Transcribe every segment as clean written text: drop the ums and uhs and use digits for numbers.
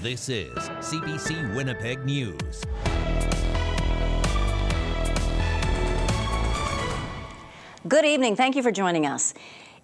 This is CBC Winnipeg News. Good evening. Thank you for joining us.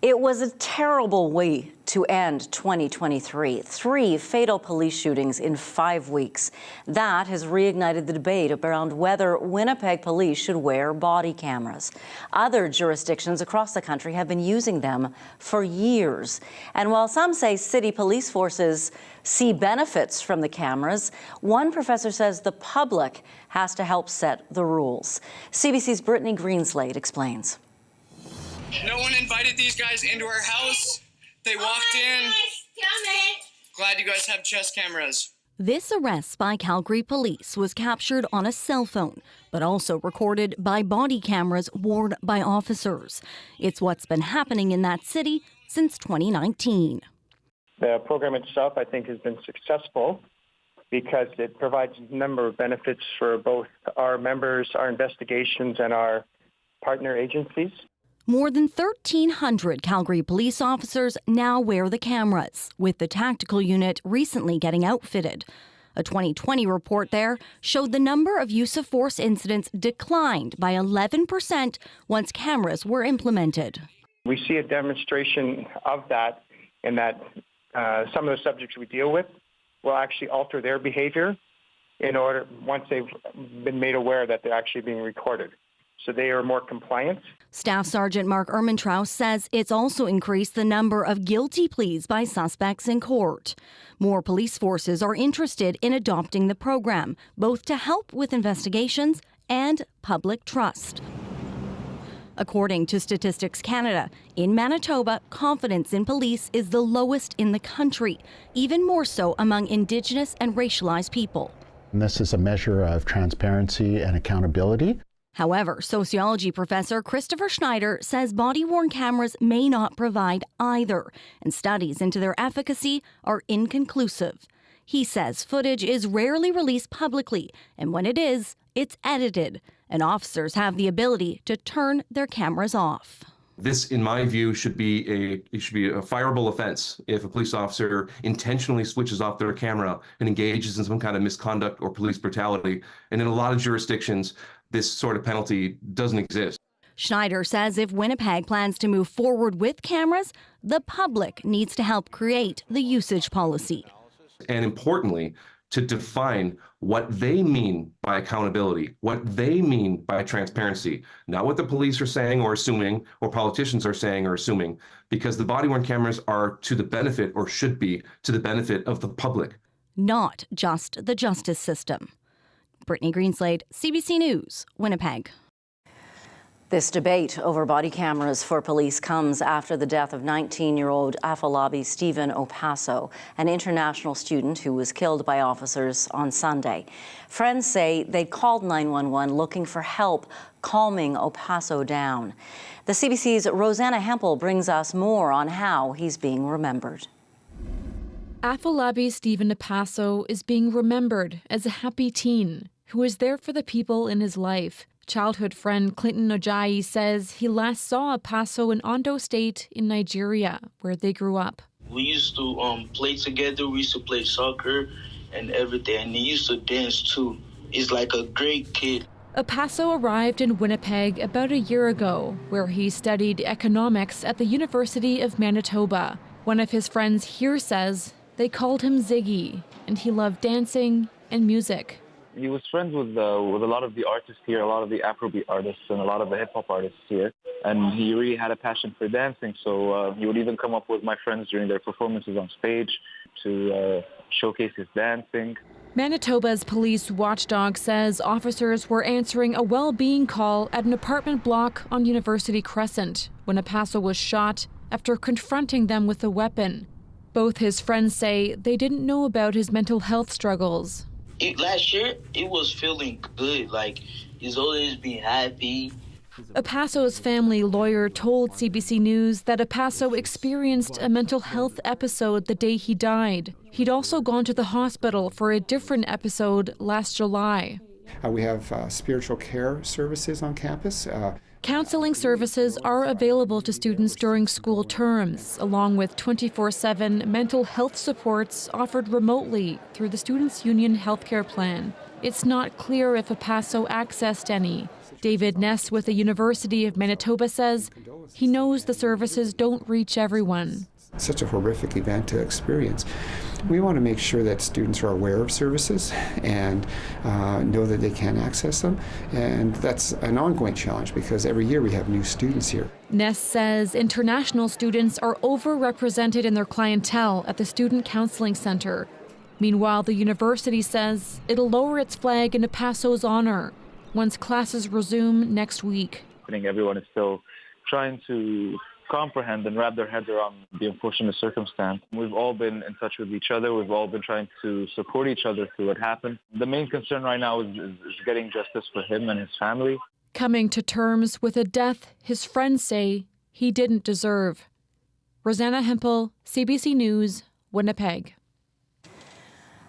It was a terrible way to end 2023. 3 fatal police shootings in 5 weeks. That has reignited the debate around whether Winnipeg police should wear body cameras. Other jurisdictions across the country have been using them for years. And while some say city police forces see benefits from the cameras, one professor says the public has to help set the rules. CBC's Brittany Greenslade explains. No one invited these guys into our house. They walked in. Glad you guys have chest cameras. This arrest by Calgary police was captured on a cell phone, but also recorded by body cameras worn by officers. It's what's been happening in that city since 2019. The program itself, I think, has been successful because it provides a number of benefits for both our members, our investigations, and our partner agencies. More than 1,300 Calgary police officers now wear the cameras, with the tactical unit recently getting outfitted. A 2020 report there showed the number of use of force incidents declined by 11% once cameras were implemented. We see a demonstration of that in that some of the subjects we deal with will actually alter their behavior in order once they've been made aware that they're actually being recorded. So they are more compliant. Staff Sergeant Mark Ermentrout says it's also increased the number of guilty pleas by suspects in court. More police forces are interested in adopting the program, both to help with investigations and public trust. According to Statistics Canada, in Manitoba, confidence in police is the lowest in the country, even more so among Indigenous and racialized people. And this is a measure of transparency and accountability. However, sociology professor Christopher Schneider says body-worn cameras may not provide either, and studies into their efficacy are inconclusive. He says footage is rarely released publicly, and when it is, it's edited, and officers have the ability to turn their cameras off. This, in my view, should be a fireable offense if a police officer intentionally switches off their camera and engages in some kind of misconduct or police brutality. And in a lot of jurisdictions, this sort of penalty doesn't exist. Schneider says if Winnipeg plans to move forward with cameras, the public needs to help create the usage policy. And importantly, to define what they mean by accountability, what they mean by transparency, not what the police are saying or assuming, or politicians are saying or assuming, because the body-worn cameras are to the benefit, or should be, to the benefit of the public. Not just the justice system. Brittany Greenslade, CBC News, Winnipeg. This debate over body cameras for police comes after the death of 19-year-old Afolabi Stephen Opasso, an international student who was killed by officers on Sunday. Friends say they called 911 looking for help calming Opasso down. The CBC's Rosanna Hempel brings us more on how he's being remembered. Afolabi Stephen Opasso is being remembered as a happy teen who was there for the people in his life. Childhood friend Clinton Ojayi says he last saw Opasso in Ondo State in Nigeria, where they grew up. We used to play together. We used to play soccer and everything, and he used to dance too. He's like a great kid. Opasso arrived in Winnipeg about a year ago, where he studied economics at the University of Manitoba. One of his friends here says they called him Ziggy, and he loved dancing and music. He was friends with a lot of the artists here, a lot of the Afrobeat artists, and a lot of the hip-hop artists here. And he really had a passion for dancing, so he would even come up with my friends during their performances on stage to showcase his dancing. Manitoba's police watchdog says officers were answering a well-being call at an apartment block on University Crescent when Opasso was shot after confronting them with a weapon. Both his friends say they didn't know about his mental health struggles. Last year, it was feeling good. Like, he's always been happy. Opasso's family lawyer told CBC News that Opasso experienced a mental health episode the day he died. He'd also gone to the hospital for a different episode last July. We have spiritual care services on campus. Counseling services are available to students during school terms, along with 24/7 mental health supports offered remotely through the Students' Union healthcare plan. It's not clear if El Paso accessed any. David Ness with the University of Manitoba says he knows the services don't reach everyone. Such a horrific event to experience. We want to make sure that students are aware of services and know that they can access them. And that's an ongoing challenge because every year we have new students here. Ness says international students are overrepresented in their clientele at the Student Counseling Center. Meanwhile, the university says it'll lower its flag in El Paso's honor once classes resume next week. I think everyone is still trying to comprehend and wrap their heads around the unfortunate circumstance. We've all been in touch with each other. We've all been trying to support each other through what happened. The main concern right now is getting justice for him and his family. Coming to terms with a death his friends say he didn't deserve. Rosanna Hempel, CBC News, Winnipeg.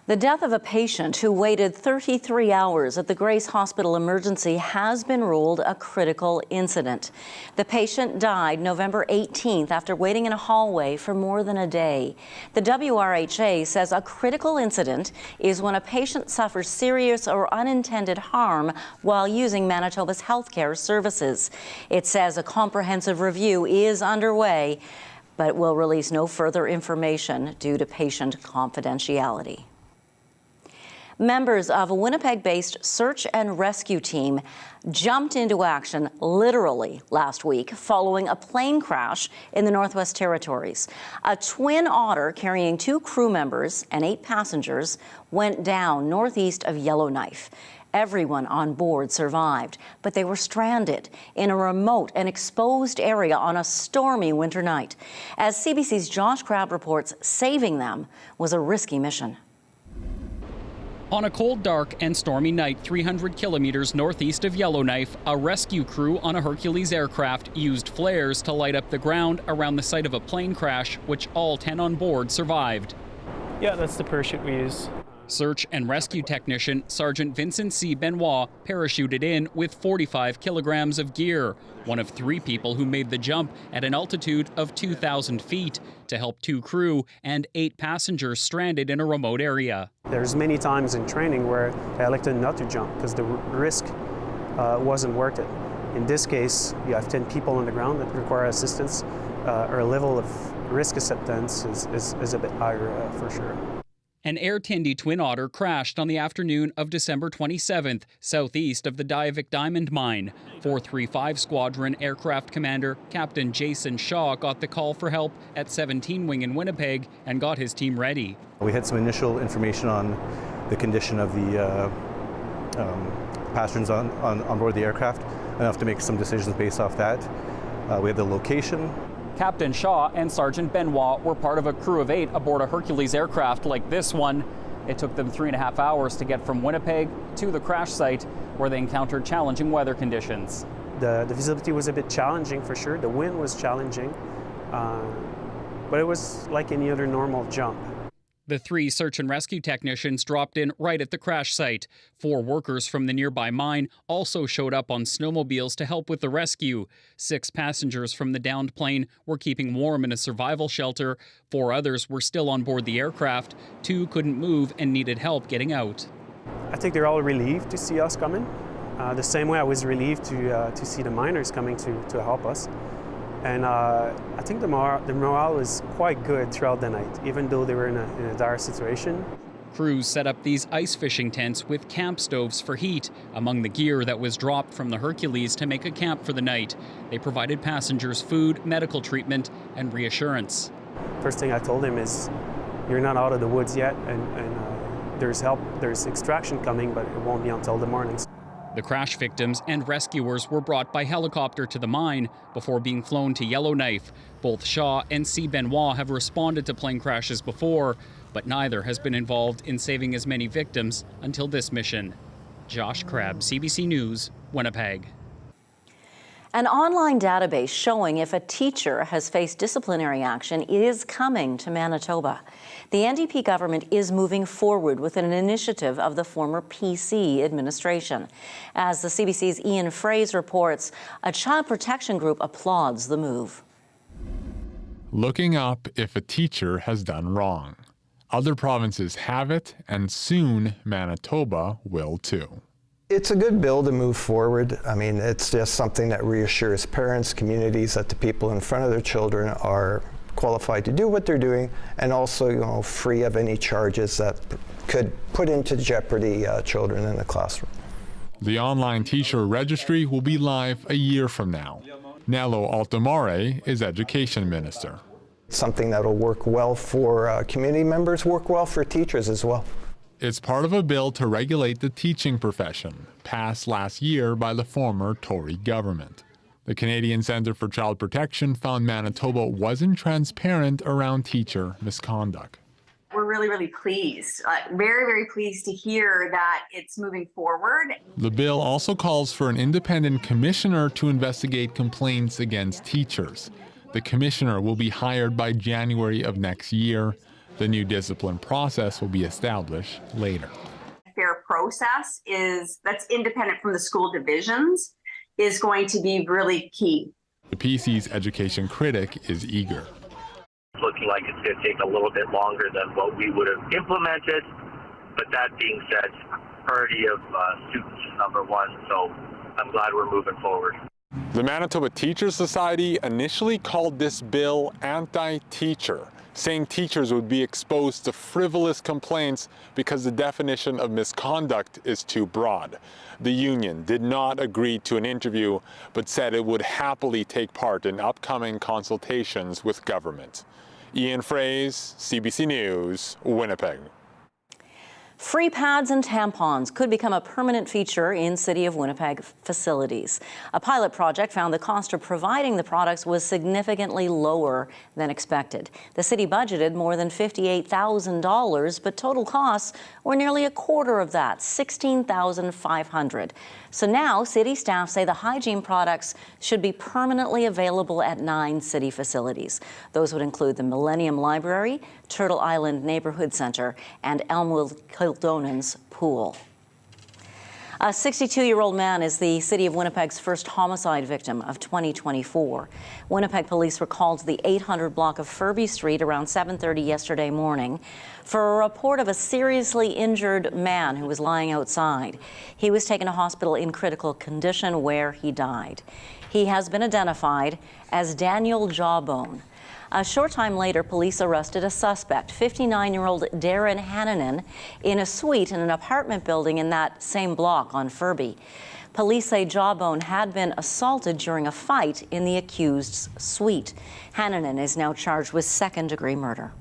The death of a patient who waited 33 hours at the Grace Hospital emergency has been ruled a critical incident. The patient died November 18th after waiting in a hallway for more than a day. The WRHA says a critical incident is when a patient suffers serious or unintended harm while using Manitoba's healthcare services. It says a comprehensive review is underway, but will release no further information due to patient confidentiality. Members of a Winnipeg-based search and rescue team jumped into action literally last week following a plane crash in the Northwest Territories. A twin otter carrying 2 crew members and 8 passengers went down northeast of Yellowknife. Everyone on board survived, but they were stranded in a remote and exposed area on a stormy winter night. As CBC's Josh Crabb reports, saving them was a risky mission. On a cold, dark, and stormy night 300 kilometers northeast of Yellowknife, a rescue crew on a Hercules aircraft used flares to light up the ground around the site of a plane crash, which all 10 on board survived. Yeah, that's the parachute we use. Search and rescue technician Sergeant Vincent C. Benoit parachuted in with 45 kilograms of gear, one of 3 people who made the jump at an altitude of 2,000 feet to help 2 crew and 8 passengers stranded in a remote area. There's many times in training where I elected not to jump because the risk wasn't worth it. In this case, you have 10 people on the ground that require assistance. Our level of risk acceptance is a bit higher for sure. An Air Tindy Twin Otter crashed on the afternoon of December 27th, southeast of the Diavik Diamond Mine. 435 Squadron Aircraft Commander Captain Jason Shaw got the call for help at 17 Wing in Winnipeg and got his team ready. We had some initial information on the condition of the passengers on board the aircraft, enough to make some decisions based off that. We had the location. Captain Shaw and Sergeant Benoit were part of a crew of 8 aboard a Hercules aircraft like this one. It took them 3.5 hours to get from Winnipeg to the crash site, where they encountered challenging weather conditions. The visibility was a bit challenging for sure. The wind was challenging, but it was like any other normal jump. The 3 search and rescue technicians dropped in right at the crash site. 4 workers from the nearby mine also showed up on snowmobiles to help with the rescue. 6 passengers from the downed plane were keeping warm in a survival shelter. 4 others were still on board the aircraft. 2 couldn't move and needed help getting out. I think they're all relieved to see us coming. The same way I was relieved to see the miners coming to help us. And I think the morale was quite good throughout the night, even though they were in a dire situation. Crews set up these ice fishing tents with camp stoves for heat, among the gear that was dropped from the Hercules to make a camp for the night. They provided passengers food, medical treatment, and reassurance. First thing I told him is, you're not out of the woods yet, and there's help, there's extraction coming, but it won't be until the mornings. The crash victims and rescuers were brought by helicopter to the mine before being flown to Yellowknife. Both Shaw and C. Benoit have responded to plane crashes before, but neither has been involved in saving as many victims until this mission. Josh Crabb, CBC News, Winnipeg. An online database showing if a teacher has faced disciplinary action is coming to Manitoba. The NDP government is moving forward with an initiative of the former PC administration. As the CBC's Ian Fraze reports, a child protection group applauds the move. Looking up if a teacher has done wrong. Other provinces have it, and soon Manitoba will too. It's a good bill to move forward. I mean, it's just something that reassures parents, communities, that the people in front of their children are qualified to do what they're doing, and also, free of any charges that could put into jeopardy children in the classroom. The online teacher registry will be live a year from now. Nello Altamare is Education Minister. Something that will work well for community members, work well for teachers as well. It's part of a bill to regulate the teaching profession, passed last year by the former Tory government. The Canadian Centre for Child Protection found Manitoba wasn't transparent around teacher misconduct. We're really pleased, very pleased to hear that it's moving forward. The bill also calls for an independent commissioner to investigate complaints against teachers. The commissioner will be hired by January of next year. The new discipline process will be established later. A fair process that's independent from the school divisions is going to be really key. The PC's education critic is eager. It's looking like it's going to take a little bit longer than what we would have implemented, but that being said, priority of students is number one, so I'm glad we're moving forward. The Manitoba Teachers Society initially called this bill anti-teacher, saying teachers would be exposed to frivolous complaints because the definition of misconduct is too broad. The union did not agree to an interview, but said it would happily take part in upcoming consultations with government. Ian Fraze, CBC News, Winnipeg. Free pads and tampons could become a permanent feature in City of Winnipeg facilities. A pilot project found the cost of providing the products was significantly lower than expected. The city budgeted more than $58,000, but total costs were nearly a quarter of that, $16,500. So now city staff say the hygiene products should be permanently available at 9 city facilities. Those would include the Millennium Library, Turtle Island Neighbourhood Centre, and Elmwood Kildonan's pool. A 62-year-old man is the City of Winnipeg's first homicide victim of 2024. Winnipeg police were called to the 800 block of Furby Street around 7:30 yesterday morning for a report of a seriously injured man who was lying outside. He was taken to hospital in critical condition where he died. He has been identified as Daniel Jawbone. A short time later, police arrested a suspect, 59-year-old Darren Hannanen, in a suite in an apartment building in that same block on Furby. Police say Jawbone had been assaulted during a fight in the accused's suite. Hannanen is now charged with second-degree murder.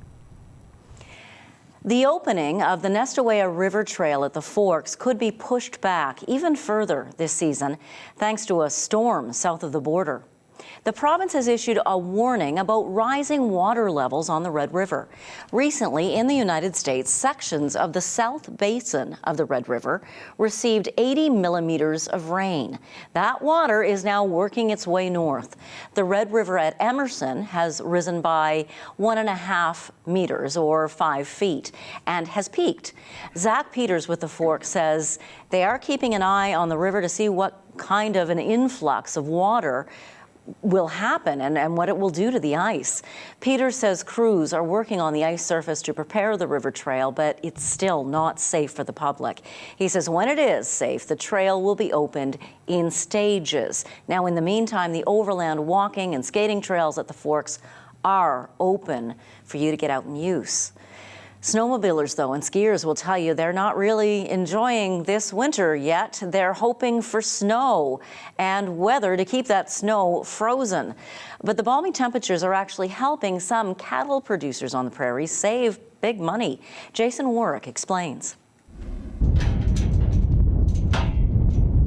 The opening of the Nestawaya River Trail at the Forks could be pushed back even further this season thanks to a storm south of the border. The province has issued a warning about rising water levels on the Red River. Recently, in the United States, sections of the South Basin of the Red River received 80 millimeters of rain. That water is now working its way north. The Red River at Emerson has risen by 1.5 meters, or 5 feet, and has peaked. Zach Peters with the Fork says they are keeping an eye on the river to see what kind of an influx of water will happen and what it will do to the ice. Peters says crews are working on the ice surface to prepare the river trail, but it's still not safe for the public. He says when it is safe, the trail will be opened in stages. Now, in the meantime, the overland walking and skating trails at the Forks are open for you to get out and use. Snowmobilers, though, and skiers will tell you they're not really enjoying this winter yet. They're hoping for snow and weather to keep that snow frozen. But the balmy temperatures are actually helping some cattle producers on the prairies save big money. Jason Warwick explains.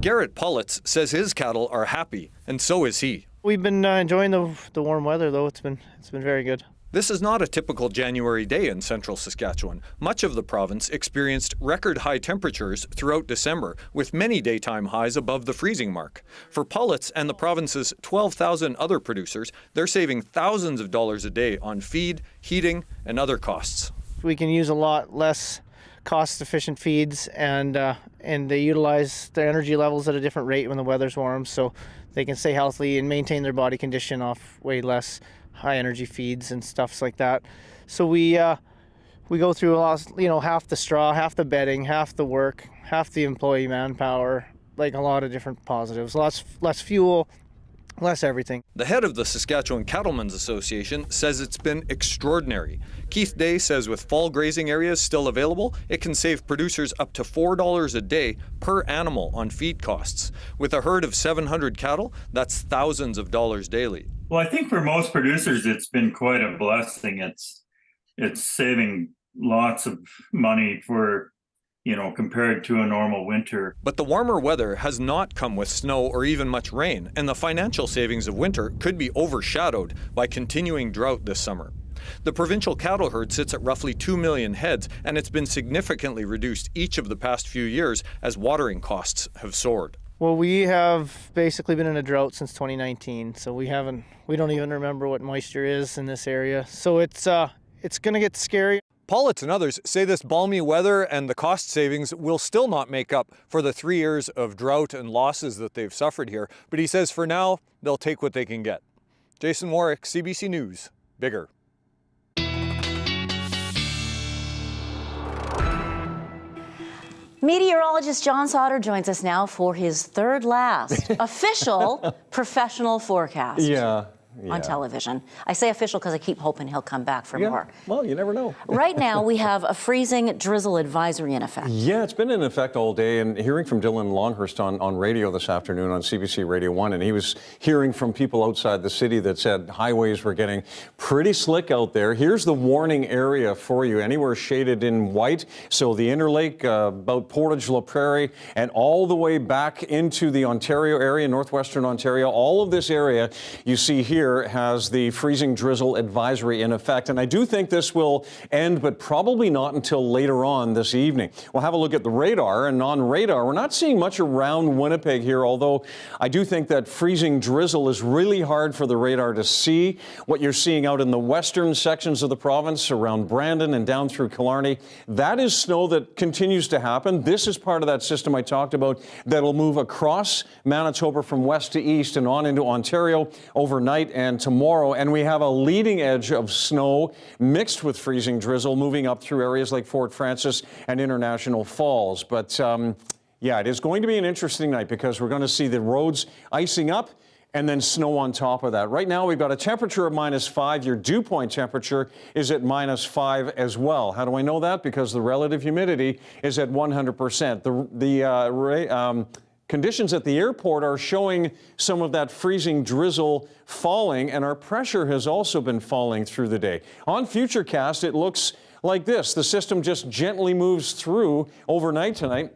Garrett Pullitz says his cattle are happy, and so is he. We've been enjoying the warm weather, though. It's been very good. This is not a typical January day in central Saskatchewan. Much of the province experienced record high temperatures throughout December, with many daytime highs above the freezing mark. For Pullets and the province's 12,000 other producers, they're saving thousands of dollars a day on feed, heating, and other costs. We can use a lot less cost-efficient feeds, and they utilize their energy levels at a different rate when the weather's warm, so they can stay healthy and maintain their body condition off way less high energy feeds and stuffs like that. So we go through a lot, half the straw, half the bedding, half the work, half the employee manpower, like a lot of different positives. Less fuel, less everything. The head of the Saskatchewan Cattlemen's Association says it's been extraordinary. Keith Day says with fall grazing areas still available, it can save producers up to $4 a day per animal on feed costs. With a herd of 700 cattle, that's thousands of dollars daily. Well, I think for most producers, it's been quite a blessing. It's saving lots of money for, compared to a normal winter. But the warmer weather has not come with snow or even much rain, and the financial savings of winter could be overshadowed by continuing drought this summer. The provincial cattle herd sits at roughly 2 million heads, and it's been significantly reduced each of the past few years as watering costs have soared. Well, we have basically been in a drought since 2019, so we don't even remember what moisture is in this area. So it's going to get scary. Pullets and others say this balmy weather and the cost savings will still not make up for the 3 years of drought and losses that they've suffered here. But he says for now, they'll take what they can get. Jason Warwick, CBC News, Bigger. Meteorologist John Sauter joins us now for his third last official professional forecast. On television. I say official because I keep hoping he'll come back for more. Well, you never know. Right now, we have a freezing drizzle advisory in effect. Yeah, it's been in effect all day. And hearing from Dylan Longhurst on radio this afternoon on CBC Radio 1, and he was hearing from people outside the city that said highways were getting pretty slick out there. Here's the warning area for you, anywhere shaded in white. So the Interlake, about Portage La Prairie, and all the way back into the Ontario area, northwestern Ontario, all of this area you see here has the freezing drizzle advisory in effect. And I do think this will end, but probably not until later on this evening. We'll have a look at the radar, and on radar, we're not seeing much around Winnipeg here, although I do think that freezing drizzle is really hard for the radar to see. What you're seeing out in the western sections of the province, around Brandon and down through Killarney, that is snow that continues to happen. This is part of that system I talked about that'll move across Manitoba from west to east and on into Ontario overnight and tomorrow, and we have a leading edge of snow mixed with freezing drizzle moving up through areas like Fort Frances and International Falls. But yeah, it is going to be an interesting night because we're going to see the roads icing up and then snow on top of that. Right now, we've got a temperature of -5. Your dew point temperature is at -5 as well. How do I know that? Because the relative humidity is at 100%. Conditions at the airport are showing some of that freezing drizzle falling, and our pressure has also been falling through the day. On Futurecast, it looks like this. The system just gently moves through overnight tonight.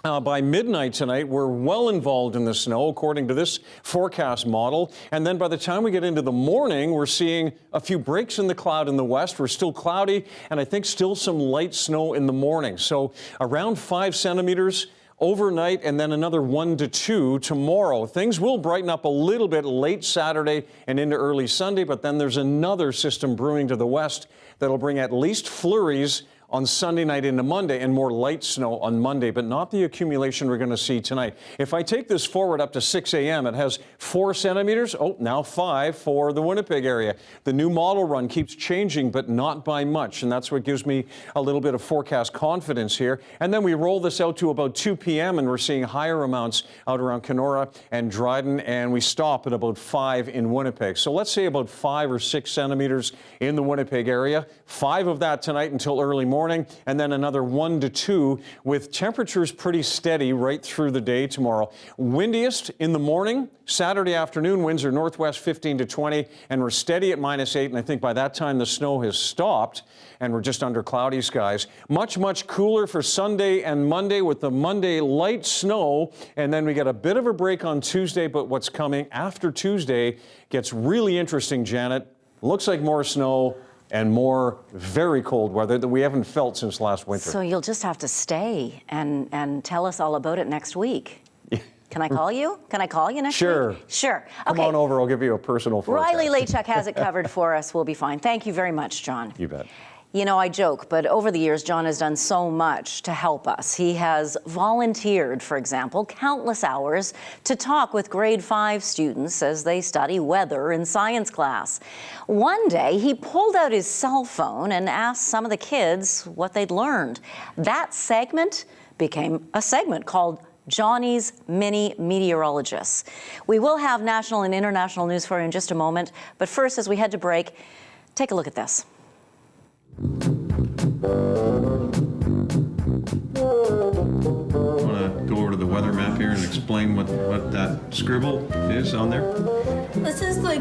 By midnight tonight, we're well involved in the snow, according to this forecast model. And then by the time we get into the morning, we're seeing a few breaks in the cloud in the west. We're still cloudy, and I think still some light snow in the morning. So around 5 centimeters overnight, and then another 1 to 2 tomorrow. Things will brighten up a little bit late Saturday and into early Sunday, but then there's another system brewing to the west that'll bring at least flurries on Sunday night into Monday and more light snow on Monday, but not the accumulation we're going to see tonight. If I take this forward up to 6 a.m., it has 4 centimeters. Oh, now 5 for the Winnipeg area. The new model run keeps changing, but not by much, and that's what gives me a little bit of forecast confidence here. And then we roll this out to about 2 p.m., and we're seeing higher amounts out around Kenora and Dryden, and we stop at about 5 in Winnipeg. So let's say about 5 or 6 centimeters in the Winnipeg area. 5 of that tonight until early morning, and then another 1 to 2 with temperatures pretty steady right through the day tomorrow. Windiest in the morning. Saturday afternoon, winds are northwest 15 to 20, and we're steady at -8, and I think by that time the snow has stopped, and we're just under cloudy skies. Much, much cooler for Sunday and Monday with the Monday light snow, and then we get a bit of a break on Tuesday, but what's coming after Tuesday gets really interesting, Janet. Looks like more snow and more very cold weather that we haven't felt since last winter. So you'll just have to stay and tell us all about it next week. Can I call you? Can I call you next week? Sure. Come on over, I'll give you a personal forecast. Riley Lachuk has it covered for us. We'll be fine. Thank you very much, John. You bet. You know, I joke, but over the years, John has done so much to help us. He has volunteered, for example, countless hours to talk with grade 5 students as they study weather in science class. One day, he pulled out his cell phone and asked some of the kids what they'd learned. That segment became a segment called Johnny's Mini Meteorologists. We will have national and international news for you in just a moment, but first, as we head to break, take a look at this. Want to go over to the weather map here and explain what that scribble is on there? This is the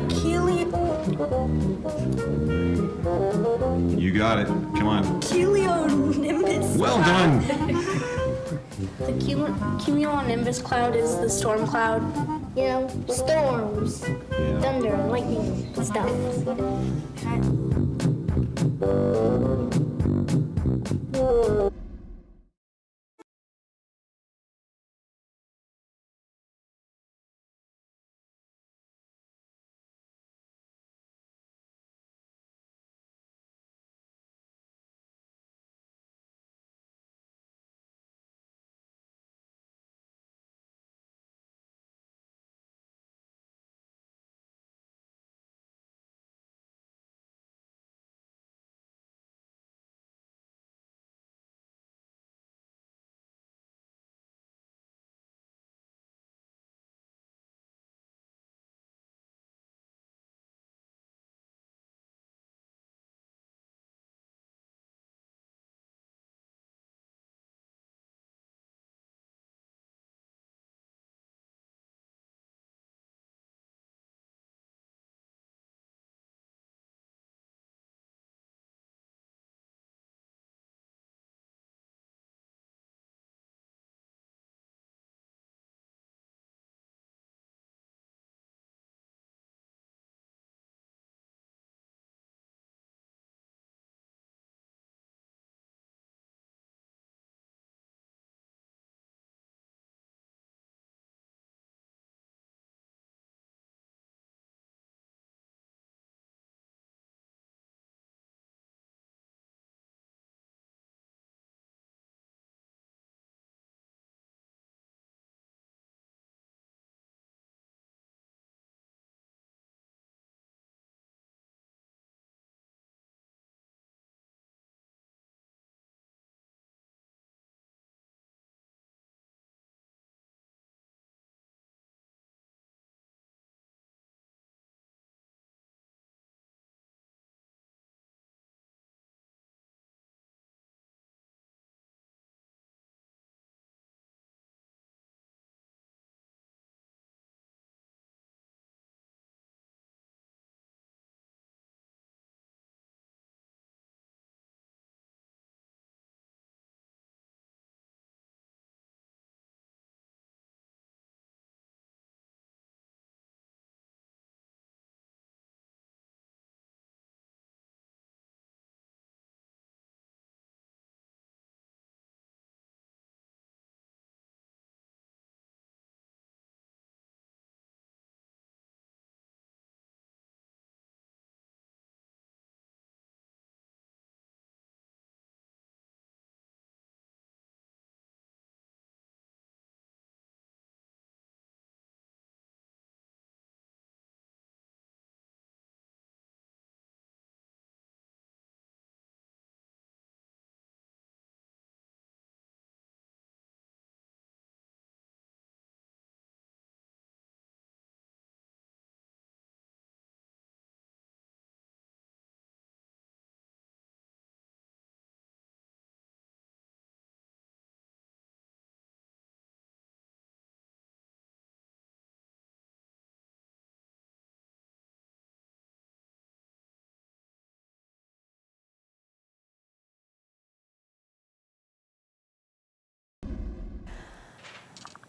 You got it. Come on. cumulonimbus. Well done. The cumulonimbus cloud is the storm cloud. You know, storms, thunder, lightning, stuff.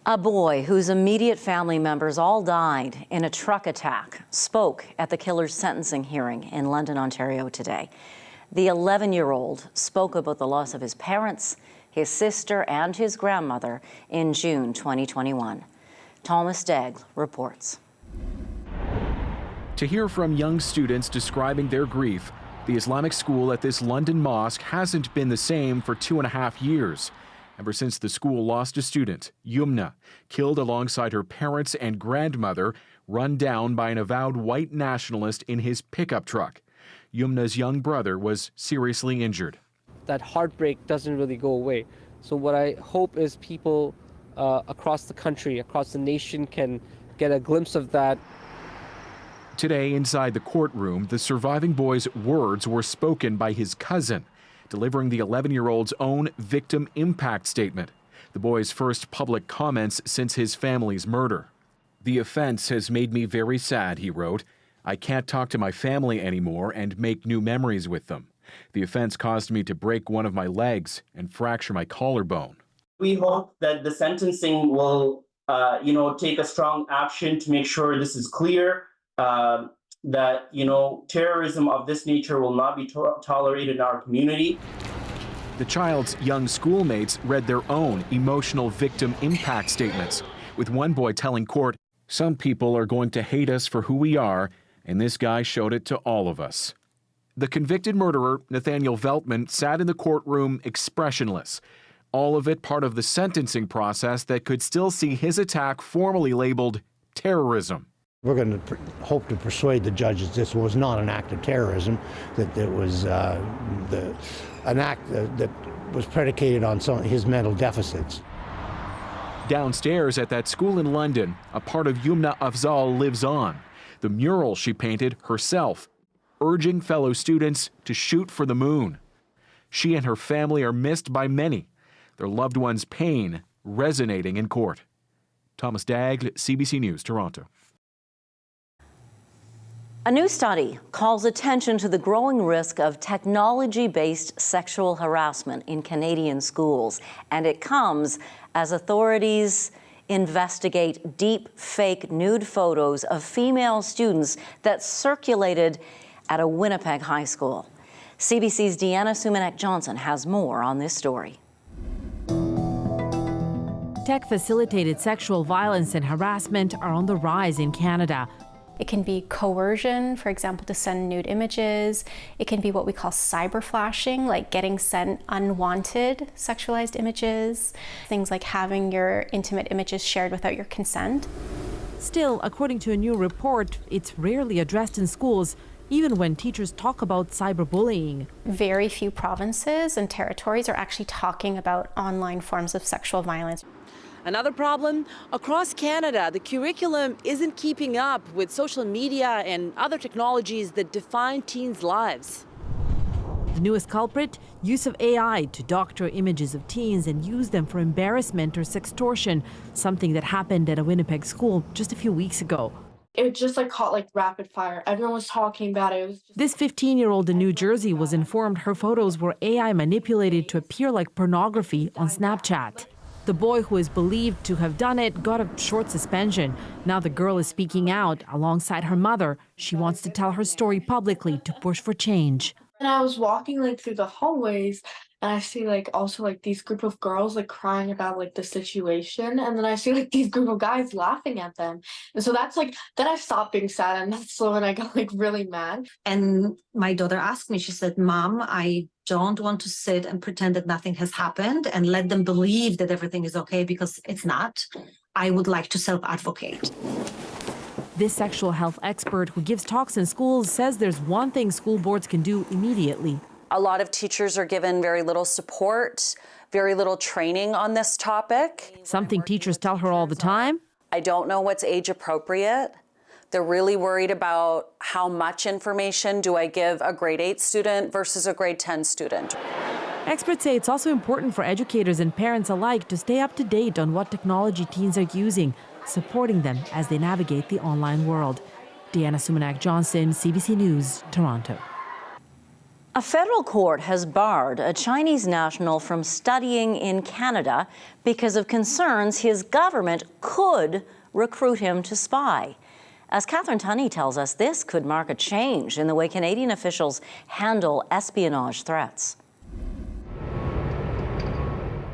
A boy whose immediate family members all died in a truck attack spoke at the killer's sentencing hearing in London, Ontario today. The 11-year-old spoke about the loss of his parents, his sister, and his grandmother in June 2021. Thomas Daigle reports. To hear from young students describing their grief, the Islamic school at this London mosque hasn't been the same for 2.5 years. Ever since the school lost a student, Yumna, killed alongside her parents and grandmother, run down by an avowed white nationalist in his pickup truck. Yumna's young brother was seriously injured. That heartbreak doesn't really go away. So what I hope is people across the country, across the nation can get a glimpse of that. Today, inside the courtroom, the surviving boy's words were spoken by his cousin, delivering the 11-year-old's own victim impact statement, the boy's first public comments since his family's murder. "The offense has made me very sad," he wrote. "I can't talk to my family anymore and make new memories with them. The offense caused me to break one of my legs and fracture my collarbone." We hope that the sentencing will, take a strong action to make sure this is clear, that, terrorism of this nature will not be tolerated in our community. The child's young schoolmates read their own emotional victim impact statements, with one boy telling court, "Some people are going to hate us for who we are, and this guy showed it to all of us." The convicted murderer, Nathaniel Veltman, sat in the courtroom expressionless, all of it part of the sentencing process that could still see his attack formally labeled terrorism. We're going to hope to persuade the judges this was not an act of terrorism, that it was an act that was predicated on his mental deficits. Downstairs at that school in London, a part of Yumna Afzal lives on. The mural she painted herself, urging fellow students to shoot for the moon. She and her family are missed by many, their loved ones' pain resonating in court. Thomas Daigle, CBC News, Toronto. A new study calls attention to the growing risk of technology-based sexual harassment in Canadian schools, and it comes as authorities investigate deep fake nude photos of female students that circulated at a Winnipeg high school. CBC's Deanna Sumanek-Johnson has more on this story. Tech-facilitated sexual violence and harassment are on the rise in Canada. It can be coercion, for example, to send nude images. It can be what we call cyber flashing, like getting sent unwanted sexualized images. Things like having your intimate images shared without your consent. Still, according to a new report, it's rarely addressed in schools, even when teachers talk about cyberbullying. Very few provinces and territories are actually talking about online forms of sexual violence. Another problem, across Canada, the curriculum isn't keeping up with social media and other technologies that define teens' lives. The newest culprit, use of AI to doctor images of teens and use them for embarrassment or sextortion, something that happened at a Winnipeg school just a few weeks ago. It just caught like rapid fire. Everyone was talking about it. This 15-year-old in New Jersey was informed her photos were AI manipulated to appear like pornography on Snapchat. The boy who is believed to have done it got a short suspension. Now the girl is speaking out alongside her mother. She wants to tell her story publicly to push for change. And I was walking through the hallways, and I see also these group of girls crying about the situation, and then I see these group of guys laughing at them. And so that's then I stopped being sad, and that's when I got really mad. And my daughter asked me, she said, "Mom, I don't want to sit and pretend that nothing has happened and let them believe that everything is okay, because it's not. I would like to self-advocate." This sexual health expert who gives talks in schools says there's one thing school boards can do immediately. A lot of teachers are given very little support, very little training on this topic. Something teachers tell her all the time. I don't know what's age appropriate. They're really worried about how much information do I give a grade 8 student versus a grade 10 student. Experts say it's also important for educators and parents alike to stay up to date on what technology teens are using, supporting them as they navigate the online world. Deanna Sumanek-Johnson, CBC News, Toronto. A federal court has barred a Chinese national from studying in Canada because of concerns his government could recruit him to spy. As Catherine Tunney tells us, this could mark a change in the way Canadian officials handle espionage threats.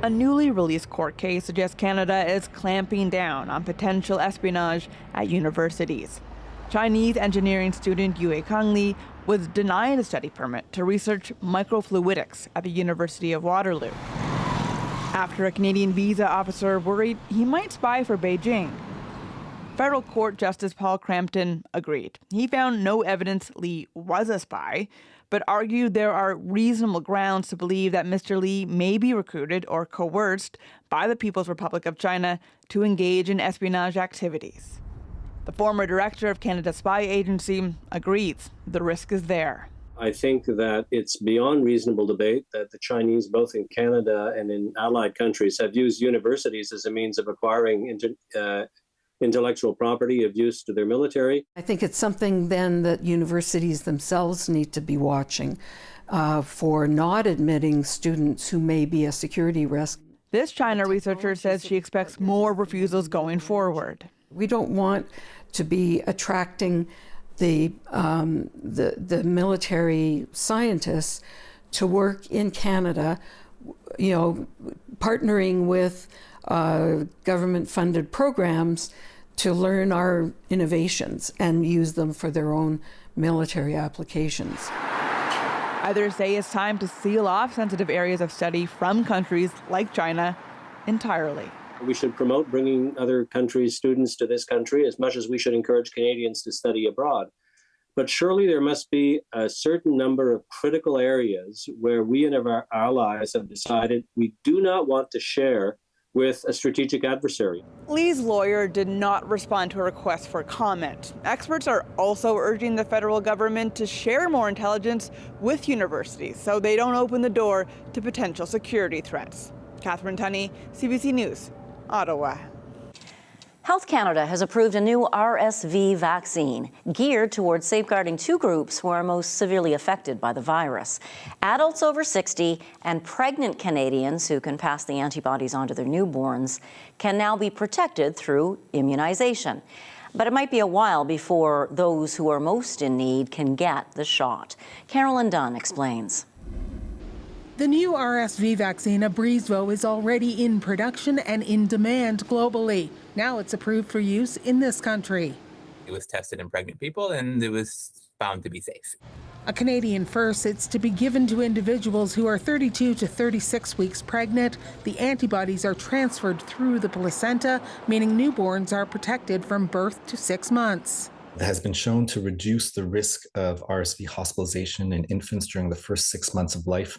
A newly released court case suggests Canada is clamping down on potential espionage at universities. Chinese engineering student Yue Kangli was denied a study permit to research microfluidics at the University of Waterloo after a Canadian visa officer worried he might spy for Beijing. Federal Court Justice Paul Crampton agreed. He found no evidence Li was a spy, but argued there are reasonable grounds to believe that Mr. Li may be recruited or coerced by the People's Republic of China to engage in espionage activities. The former director of Canada's spy agency agrees the risk is there. I think that it's beyond reasonable debate that the Chinese, both in Canada and in allied countries, have used universities as a means of acquiring intellectual property of use to their military. I think it's something then that universities themselves need to be watching for not admitting students who may be a security risk. This China researcher says she expects more refusals going forward. We don't want to be attracting the military scientists to work in Canada, partnering with government-funded programs to learn our innovations and use them for their own military applications. Others say it's time to seal off sensitive areas of study from countries like China entirely. We should promote bringing other countries' students to this country as much as we should encourage Canadians to study abroad. But surely there must be a certain number of critical areas where we and our allies have decided we do not want to share with a strategic adversary. Li's lawyer did not respond to a request for comment. Experts are also urging the federal government to share more intelligence with universities so they don't open the door to potential security threats. Catherine Tunney, CBC News, Ottawa. Health Canada has approved a new RSV vaccine geared towards safeguarding two groups who are most severely affected by the virus: adults over 60 and pregnant Canadians who can pass the antibodies on to their newborns can now be protected through immunization. But it might be a while before those who are most in need can get the shot. Carolyn Dunn explains. The new RSV vaccine, Abrezvo, is already in production and in demand globally. Now it's approved for use in this country. It was tested in pregnant people and it was found to be safe. A Canadian first, it's to be given to individuals who are 32 to 36 weeks pregnant. The antibodies are transferred through the placenta, meaning newborns are protected from birth to 6 months. It has been shown to reduce the risk of RSV hospitalization in infants during the first 6 months of life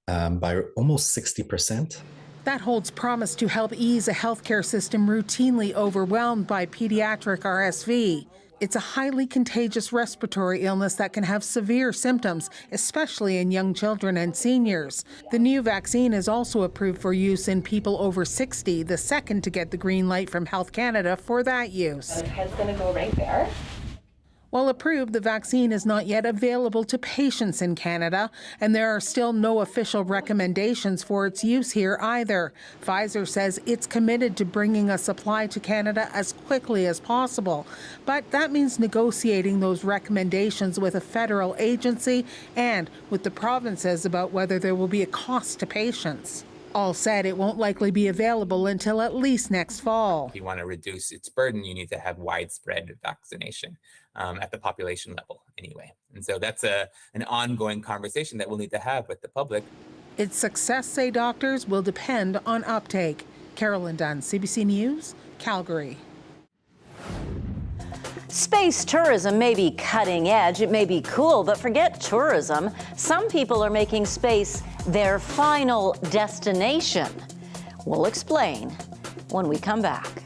by almost 60%. That holds promise to help ease a healthcare system routinely overwhelmed by pediatric RSV. It's a highly contagious respiratory illness that can have severe symptoms, especially in young children and seniors. The new vaccine is also approved for use in people over 60, the second to get the green light from Health Canada for that use. The head's going to go right there. While approved, the vaccine is not yet available to patients in Canada, and there are still no official recommendations for its use here either. Pfizer says it's committed to bringing a supply to Canada as quickly as possible, but that means negotiating those recommendations with a federal agency and with the provinces about whether there will be a cost to patients. All said, it won't likely be available until at least next fall. If you want to reduce its burden, you need to have widespread vaccination at the population level anyway. And so that's an ongoing conversation that we'll need to have with the public. Its success, say doctors, will depend on uptake. Carolyn Dunn, CBC News, Calgary. Space tourism may be cutting edge, it may be cool, but forget tourism. Some people are making space their final destination. We'll explain when we come back.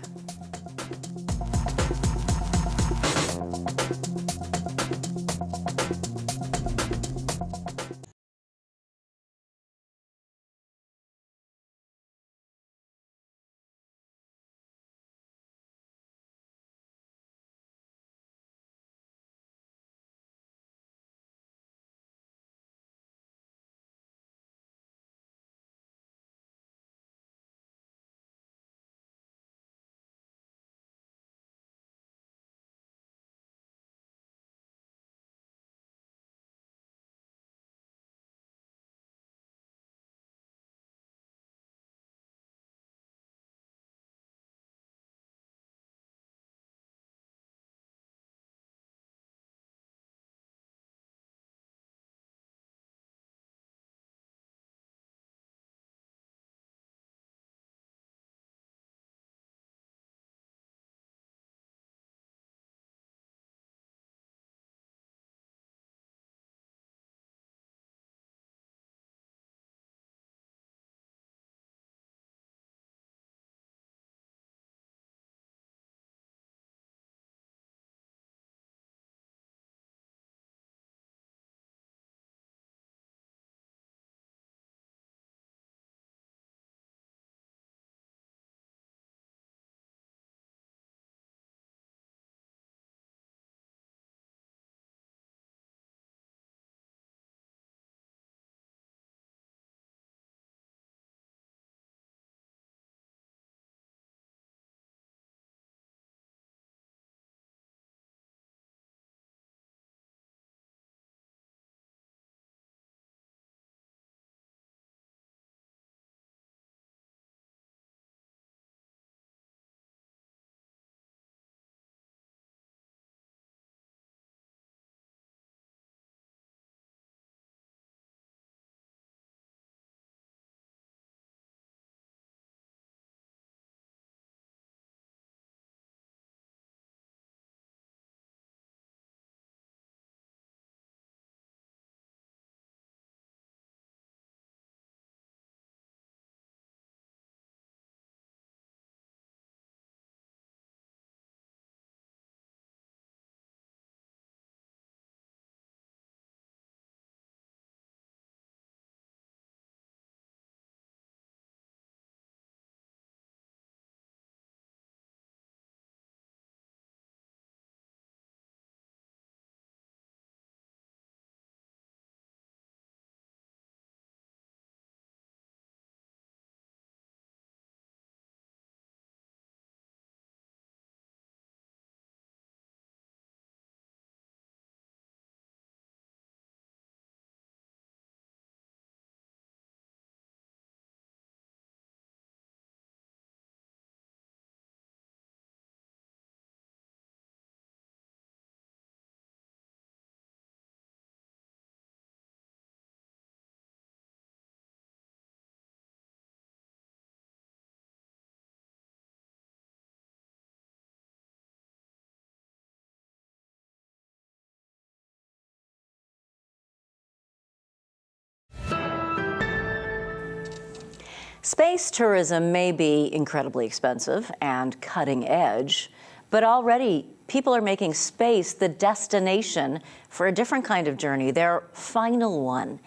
Space tourism may be incredibly expensive and cutting edge, but already people are making space the destination for a different kind of journey, their final one.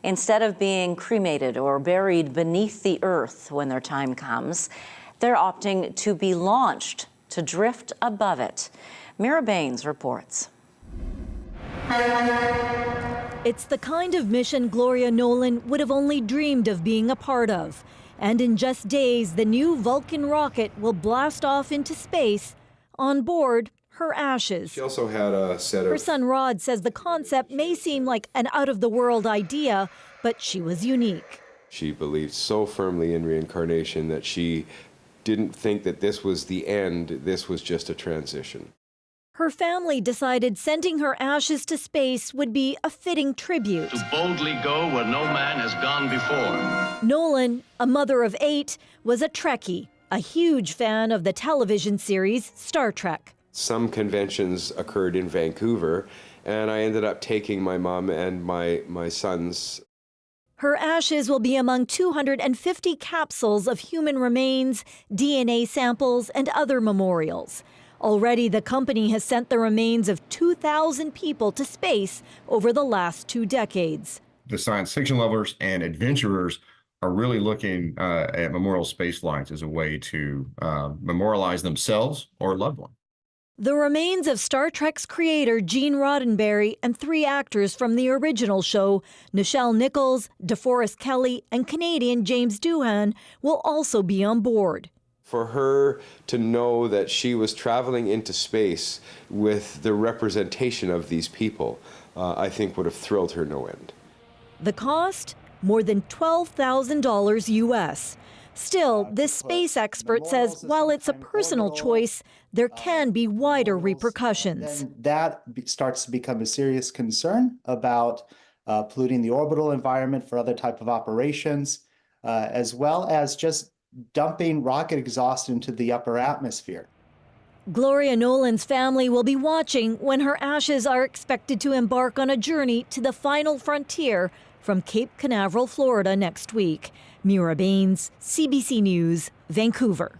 Instead of being cremated or buried beneath the earth when their time comes, they're opting to be launched, to drift above it. Mira Baines reports. It's the kind of mission Gloria Nolan would have only dreamed of being a part of. And in just days, the new Vulcan rocket will blast off into space. On board, her ashes. She also had a set of... Her son Rod says the concept may seem like an out-of-the-world idea, but she was unique. She believed so firmly in reincarnation that she didn't think that this was the end, this was just a transition. Her family decided sending her ashes to space would be a fitting tribute. To boldly go where no man has gone before. Nolan, a mother of 8, was a Trekkie, a huge fan of the television series Star Trek. Some conventions occurred in Vancouver, and I ended up taking my mom and my sons. Her ashes will be among 250 capsules of human remains, DNA samples, and other memorials. Already, the company has sent the remains of 2,000 people to space over the last 2 decades. The science fiction lovers and adventurers are really looking at memorial space flights as a way to memorialize themselves or loved one. The remains of Star Trek's creator Gene Roddenberry and 3 actors from the original show, Nichelle Nichols, DeForest Kelley, and Canadian James Doohan, will also be on board. For her to know that she was traveling into space with the representation of these people, I think would have thrilled her no end. The cost? More than $12,000 US. Still, this space expert says while it's a personal choice, there can be wider repercussions. Then that starts to become a serious concern about polluting the orbital environment for other type of operations, as well as just dumping rocket exhaust into the upper atmosphere. Gloria Nolan's family will be watching when her ashes are expected to embark on a journey to the final frontier from Cape Canaveral, Florida next week. Mira Baines, CBC News, Vancouver.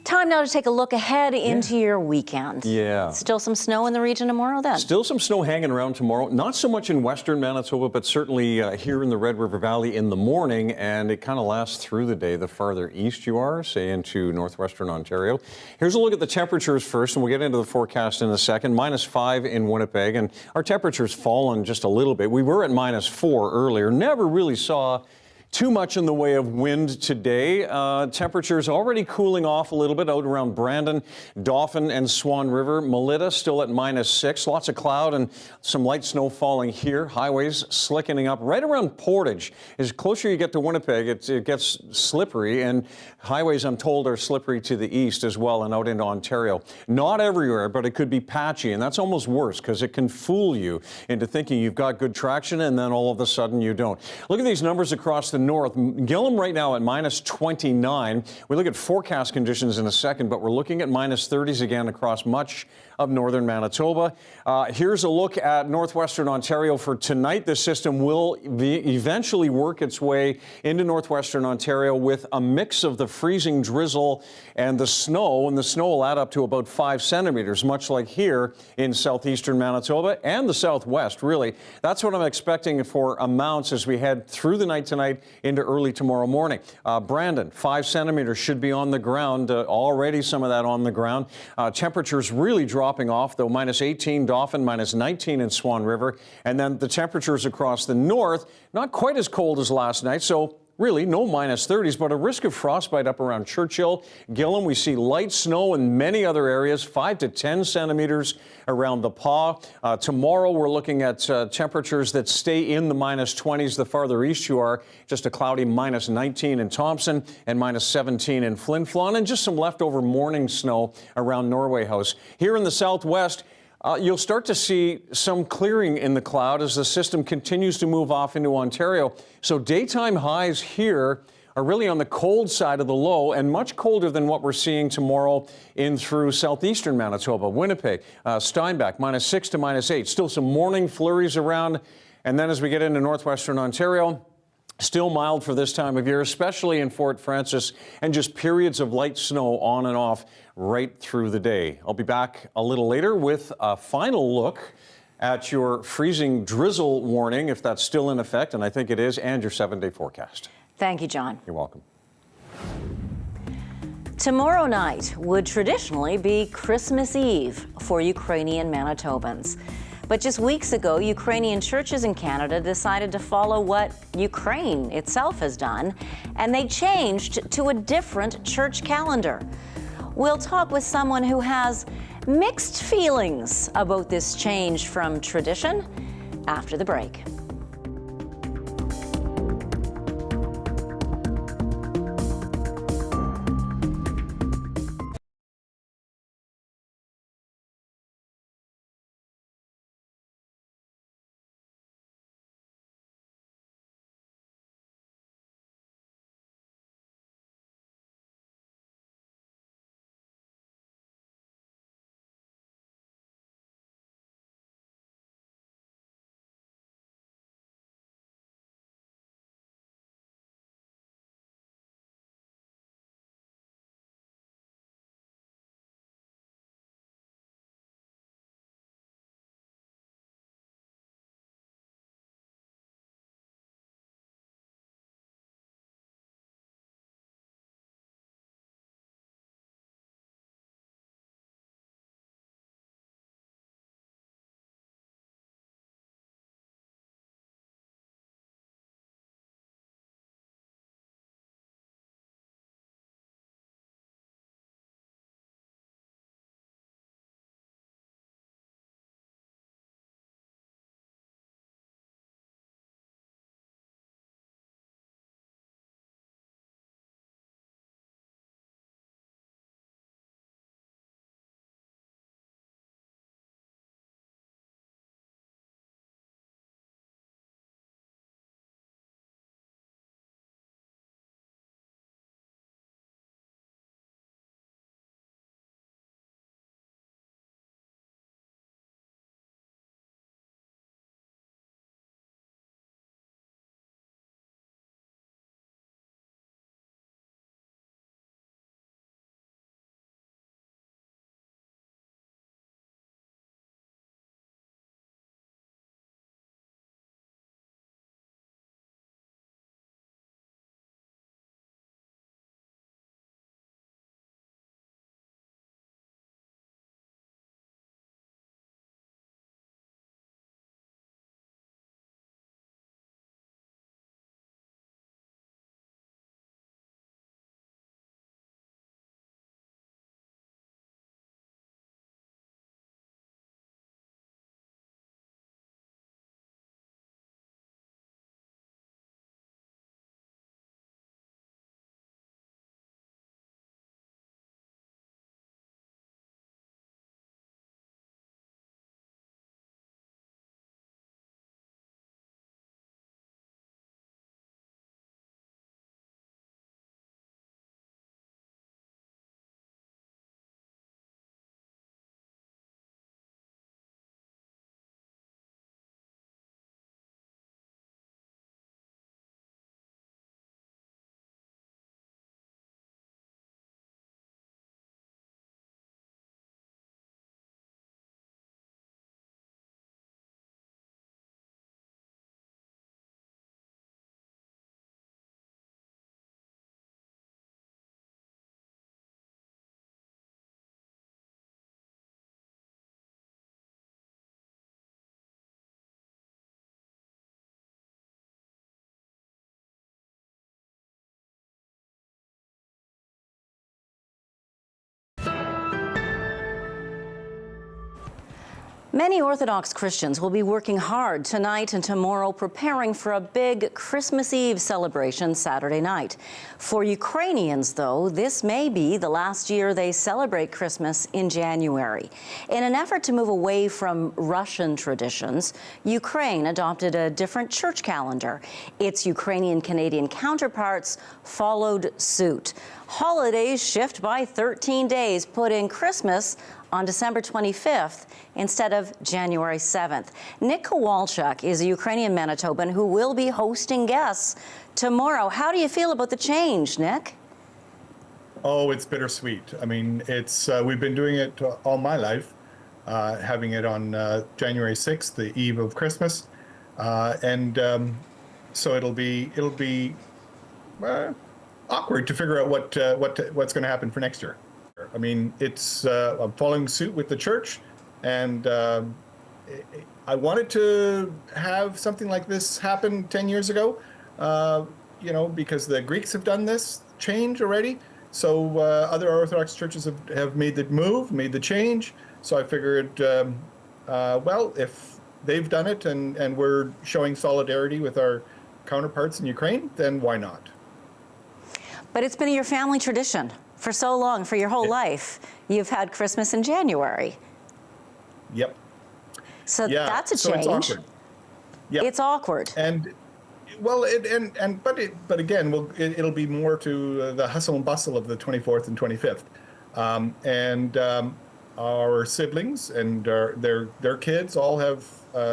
Time now to take a look ahead into your weekend. Yeah. Still some snow in the region tomorrow then? Still some snow hanging around tomorrow. Not so much in western Manitoba, but certainly here in the Red River Valley in the morning, and it kind of lasts through the day the farther east you are, say into northwestern Ontario. Here's a look at the temperatures first, and we'll get into the forecast in a second. -5 in Winnipeg, and our temperature's fallen just a little bit. We were at -4 earlier. Never really saw too much in the way of wind today. Temperatures already cooling off a little bit out around Brandon, Dauphin, and Swan River. Melita still at -6. Lots of cloud and some light snow falling here. Highways slickening up right around Portage. As closer you get to Winnipeg, it gets slippery, and highways, I'm told, are slippery to the east as well and out into Ontario. Not everywhere, but it could be patchy, and that's almost worse because it can fool you into thinking you've got good traction, and then all of a sudden you don't. Look at these numbers across the north. Gillam right now at -29. We look at forecast conditions in a second, but we're looking at -30s again across much of northern Manitoba. Here's a look at northwestern Ontario for tonight. The system will eventually work its way into northwestern Ontario with a mix of the freezing drizzle and the snow will add up to about 5 centimeters, much like here in southeastern Manitoba and the southwest, really. That's what I'm expecting for amounts as we head through the night tonight into early tomorrow morning. Brandon, 5 centimeters should be on the ground, already some of that on the ground. Temperatures really dropping off, though, -18 Dauphin, -19 in Swan River. And then the temperatures across the north, not quite as cold as last night, so really no -30s, but a risk of frostbite up around Churchill. Gillam, we see light snow in many other areas, 5 to 10 centimeters around the Paw. Tomorrow we're looking at temperatures that stay in the -20s the farther east you are. Just a cloudy -19 in Thompson and -17 in Flin Flon, and just some leftover morning snow around Norway House. Here in the southwest, you'll start to see some clearing in the cloud as the system continues to move off into Ontario. So daytime highs here are really on the cold side of the low and much colder than what we're seeing tomorrow in through southeastern Manitoba, Winnipeg, Steinbach, -6 to -8. Still some morning flurries around. And then as we get into northwestern Ontario, still mild for this time of year, especially in Fort Frances, and just periods of light snow on and off right through the day. I'll be back a little later with a final look at your freezing drizzle warning, if that's still in effect, and I think it is, and your 7-day forecast. Thank you, John. You're welcome. Tomorrow night would traditionally be Christmas Eve for Ukrainian Manitobans. But just weeks ago, Ukrainian churches in Canada decided to follow what Ukraine itself has done, and they changed to a different church calendar. We'll talk with someone who has mixed feelings about this change from tradition after the break. Many Orthodox Christians will be working hard tonight and tomorrow preparing for a big Christmas Eve celebration Saturday night. For Ukrainians, though, this may be the last year they celebrate Christmas in January. In an effort to move away from Russian traditions, Ukraine adopted a different church calendar. Its Ukrainian-Canadian counterparts followed suit. Holidays shift by 13 days, putting Christmas on December 25th instead of January 7th. Nick Kowalchuk is a Ukrainian Manitoban who will be hosting guests tomorrow. How do you feel about the change, Nick? Oh, it's bittersweet. I mean, it's we've been doing it all my life, having it on January 6th, the eve of Christmas, so it'll be awkward to figure out what's going to happen for next year. I mean, it's I'm following suit with the church, and I wanted to have something like this happen 10 years ago, because the Greeks have done this change already. So other Orthodox churches have made the move, made the change. So I figured, well, if they've done it and we're showing solidarity with our counterparts in Ukraine, then why not? But it's been your family tradition for so long, for your whole life. You've had Christmas in January. Yep. So that's a change. It's awkward. Yep. It's awkward. And well, but again, it'll be more to the hustle and bustle of the 24th and 25th, our siblings and their kids all have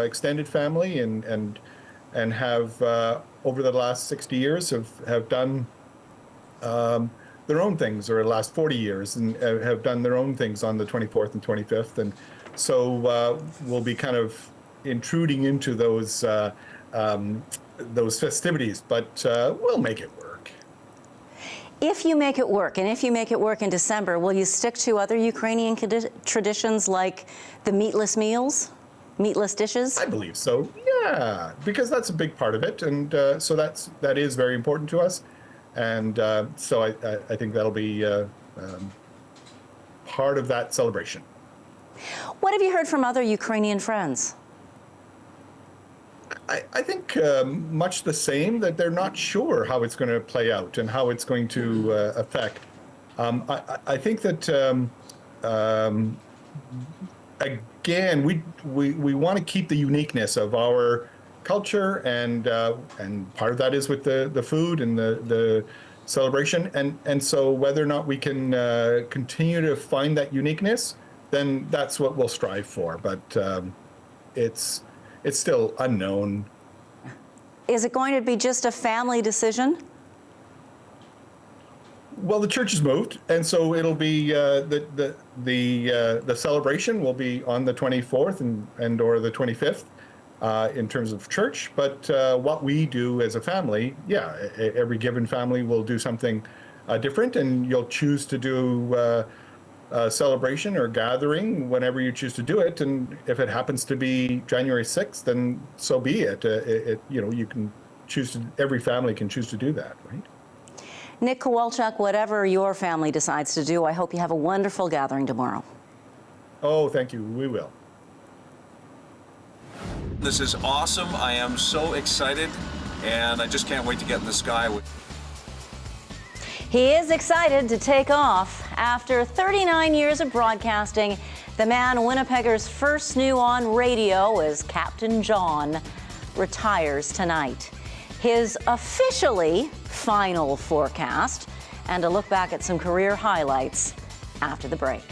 extended family and have over the last 60 years have done their own things, or the last 40 years, and have done their own things on the 24th and 25th, and so we'll be kind of intruding into those festivities, but we'll make it work. If you make it work, and if you make it work in December, will you stick to other Ukrainian traditions like the meatless meals, meatless dishes? I believe so, yeah, because that's a big part of it, and so that is very important to us. And so I think that'll be part of that celebration. What have you heard from other Ukrainian friends? I think much the same, that they're not sure how it's going to play out and how it's going to affect. I think that, again, we want to keep the uniqueness of our culture, and part of that is with the food and the celebration, and so whether or not we can continue to find that uniqueness, then that's what we'll strive for. But it's still unknown. Is it going to be just a family decision? Well, the church has moved, and so it'll be the celebration will be on the 24th and or the 25th. In terms of church, but what we do as a family, every given family will do something different, and you'll choose to do a celebration or gathering whenever you choose to do it. And if it happens to be January 6th, then so be it. You can choose to. Every family can choose to do that, right? Nick Kowalchuk, whatever your family decides to do, I hope you have a wonderful gathering tomorrow. Oh, thank you. We will. This is awesome. I am so excited, and I just can't wait to get in the sky. He is excited to take off. After 39 years of broadcasting, the man Winnipeggers first knew on radio as Captain John retires tonight. His officially final forecast, and a look back at some career highlights after the break.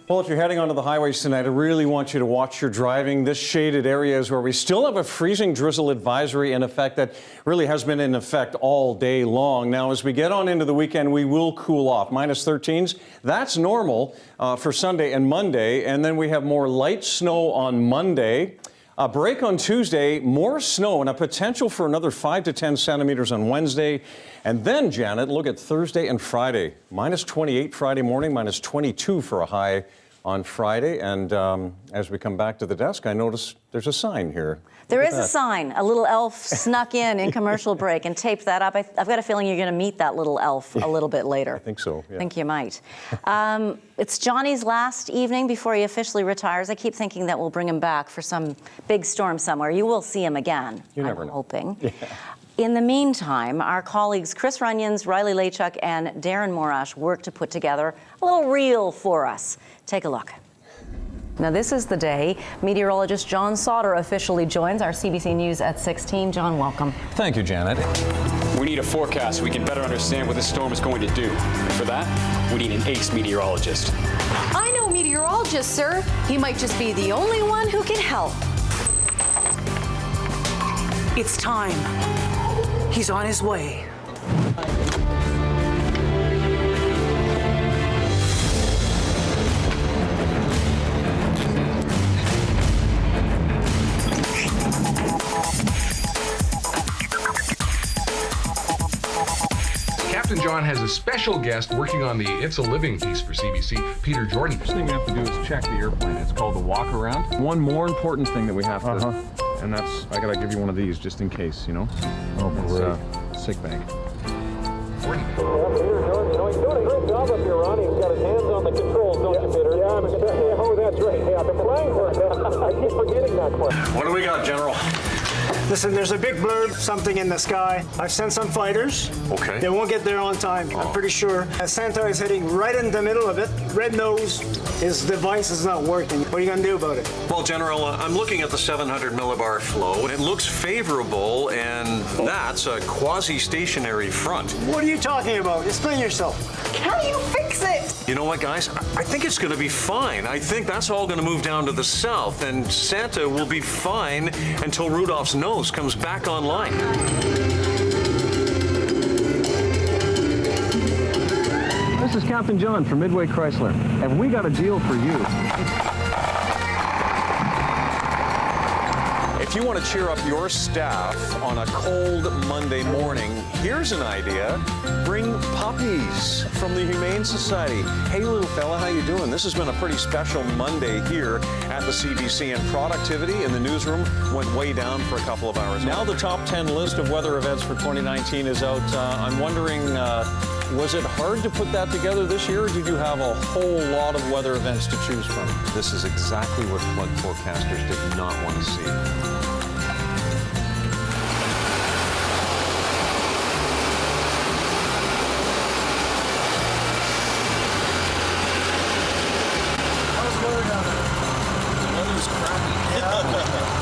Well, if you're heading onto the highways tonight, I really want you to watch your driving. This shaded area is where we still have a freezing drizzle advisory in effect that really has been in effect all day long. Now, as we get on into the weekend, we will cool off. -13s, that's normal for Sunday and Monday. And then we have more light snow on Monday. A break on Tuesday, more snow and a potential for another 5 to 10 centimeters on Wednesday. And then, Janet, look at Thursday and Friday. -28 Friday morning, -22 for a high on Friday. And as we come back to the desk, I notice there's a sign here. There is a sign. A little elf snuck in commercial break and taped that up. I've got a feeling you're going to meet that little elf a little bit later. I think so, yeah. I think you might. It's Johnny's last evening before he officially retires. I keep thinking that we'll bring him back for some big storm somewhere. You will see him again, You never I'm know. hoping. Yeah. In the meantime, our colleagues Chris Runyons, Riley Lachuk, and Darren Morash worked to put together a little reel for us. Take a look. Now, this is the day meteorologist John Sauter officially joins our CBC News at 16. John, welcome. Thank you, Janet. We need a forecast so we can better understand what this storm is going to do. And for that, we need an ace meteorologist. I know a meteorologist, sir. He might just be the only one who can help. It's time. He's on his way. Captain John has a special guest working on the It's a Living piece for CBC, Peter Jordan. First thing we have to do is check the airplane. It's called the walk around. One more important thing that we have to, and that's, I gotta give you one of these just in case, you know? Oh, great. Sick bag. Jordan. Peter Jordan, he's doing a great job up here, Ronnie. He's got his hands on the controls, don't you, Peter? Yeah, oh, that's right. Yeah, I've been flying for it. I keep forgetting that part. What do we got, General? Listen, there's a big blurb, something in the sky. I've sent some fighters. Okay. They won't get there on time, I'm pretty sure. Santa is heading right in the middle of it. Red nose. His device is not working. What are you going to do about it? Well, General, I'm looking at the 700 millibar flow. It looks favorable, and that's a quasi-stationary front. What are you talking about? Explain yourself. Can you fix it? You know what, guys? I think it's going to be fine. I think that's all going to move down to the south, and Santa will be fine until Rudolph's nose comes back online. This is Captain John from Midway Chrysler, and we got a deal for you. If you want to cheer up your staff on a cold Monday morning, here's an idea. Bring puppies from the Humane Society. Hey, little fella, how you doing? This has been a pretty special Monday here at the CBC, and productivity in the newsroom went way down for a couple of hours. Now the top 10 list of weather events for 2019 is out. I'm wondering, was it hard to put that together this year, or did you have a whole lot of weather events to choose from? This is exactly what flood forecasters did not want to see.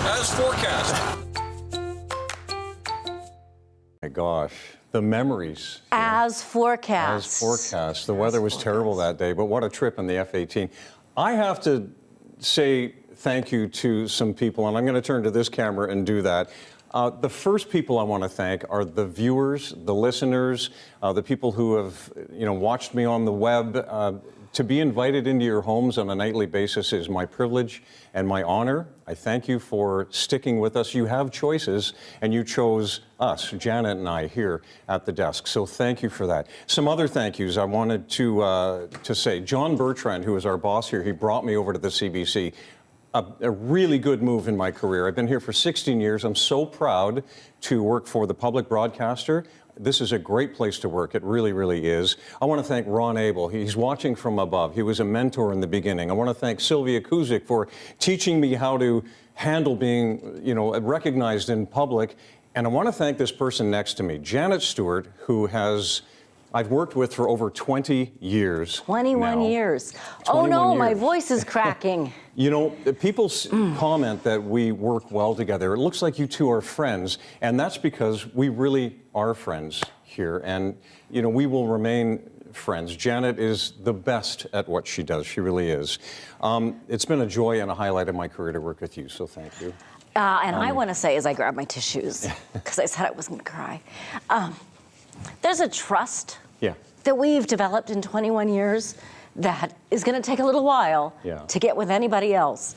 As forecast. My gosh, the memories. As forecast. As forecast. The weather was terrible that day, but what a trip in the F-18. I have to say thank you to some people, and I'm going to turn to this camera and do that. The first people I want to thank are the viewers, the listeners, the people who have, watched me on the web. To be invited into your homes on a nightly basis is my privilege and my honor. I thank you for sticking with us. You have choices, and you chose us, Janet and I, here at the desk. So thank you for that. Some other thank yous I wanted to say. John Bertrand, who is our boss here, he brought me over to the CBC. A really good move in my career. I've been here for 16 years. I'm so proud to work for the public broadcaster. This is a great place to work. It really, really is. I want to thank Ron Abel. He's watching from above. He was a mentor in the beginning. I want to thank Sylvia Kuzik for teaching me how to handle being, recognized in public. And I want to thank this person next to me, Janet Stewart, who I've worked with for over 20 years. 21 years. 21 oh no, years. my voice is cracking. People comment that we work well together. It looks like you two are friends, and that's because we really are friends here. And, we will remain friends. Janet is the best at what she does. She really is. It's been a joy and a highlight of my career to work with you, so thank you. And I want to say, as I grab my tissues, because I said I wasn't going to cry, there's a trust that we've developed in 21 years that is going to take a little while to get with anybody else.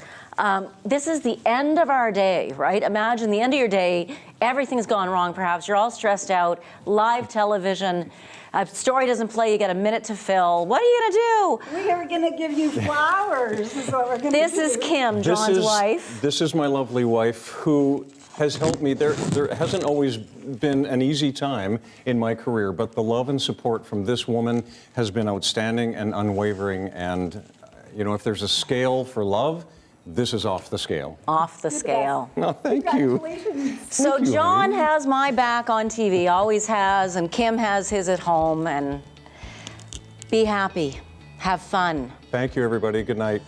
This is the end of our day, right? Imagine the end of your day, everything's gone wrong perhaps, you're all stressed out, live television, a story doesn't play, you get a minute to fill. What are you gonna do? We are gonna give you flowers, is what we're gonna do. This is Kim, John's wife. This is my lovely wife who has helped me. There hasn't always been an easy time in my career, but the love and support from this woman has been outstanding and unwavering. And, you know, if there's a scale for love, this is off the scale. Off the scale. No, thank you. So Thank you, John honey. has my back on TV, always has, and Kim has his at home. And be happy, have fun. Thank you, everybody. Good night.